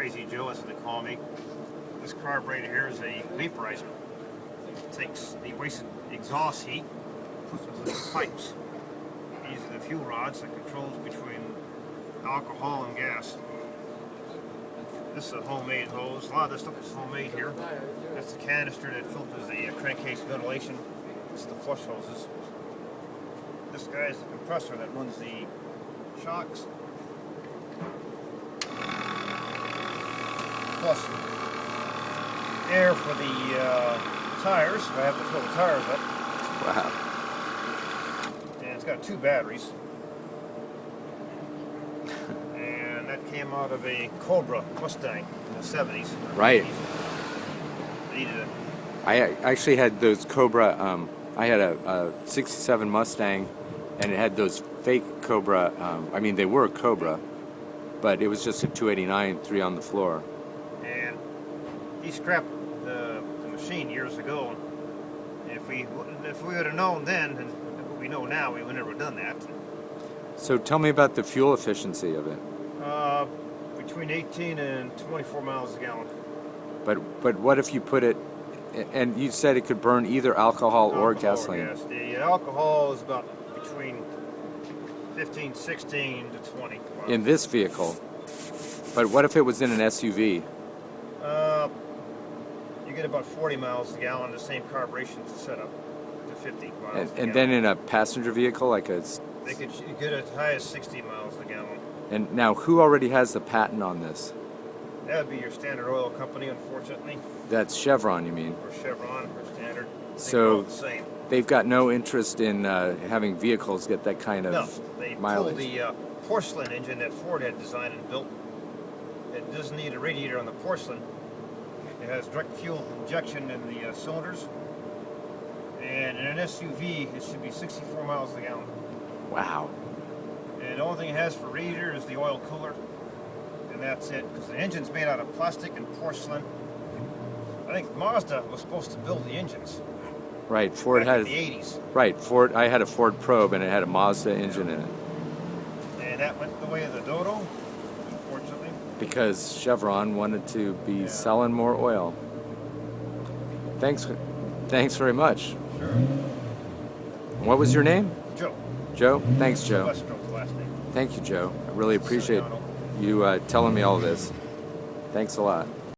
Crazy Joe, as they call me. This carburetor here is a vaporizer. It takes the wasted exhaust heat, puts it into the pipes. These are the fuel rods that controls between alcohol and gas. This is a homemade hose. A lot of this stuff is homemade here. That's the canister that filters the crankcase ventilation. It's the flush hoses. This guy is the compressor that runs the shocks. Plus air for the tires, if I have to fill the tires up. Wow. And it's got 2 batteries. And that came out of a Cobra Mustang in the 70s. Right. 80s. Needed a I actually had those Cobra. I had a '67 Mustang, and it had those fake Cobra. I mean, they were Cobra, but it was just a 289, 3 on the floor. And he scrapped the machine years ago. And if we would have known then, and what we know now, we would never have done that. So tell me about the fuel efficiency of it. Between 18 and 24 miles a gallon. But what if you put it, and you said it could burn either alcohol or gasoline? Yes, the alcohol is about between 15, 16 to 20. In this vehicle. But what if it was in an SUV? You get about 40 miles a gallon, the same carburation setup to 50 miles a gallon. And then in a passenger vehicle, like a... They could get as high as 60 miles a gallon. And now, who already has the patent on this? That would be your Standard Oil company, unfortunately. That's Chevron, you mean? Or Chevron, or Standard. So the same. They've got no interest in having vehicles get that kind of mileage. They pulled the porcelain engine that Ford had designed and built. It doesn't need a radiator on the porcelain. It has direct fuel injection in the cylinders. And in an SUV, it should be 64 miles a gallon. Wow. And the only thing it has for radiator is the oil cooler. And that's it. Because the engine's made out of plastic and porcelain. I think Mazda was supposed to build the engines. Right, Ford had in the 80s. Right, Ford. I had a Ford Probe, and it had a Mazda engine in it. And that went the way of the Dodo, unfortunately. Because Chevron wanted to be selling more oil. Thanks very much. Sure. What was your name? Joe. Joe? Thanks, Joe. Silvestro's the last name. Thank you, Joe. I really appreciate you telling me all this. Thanks a lot.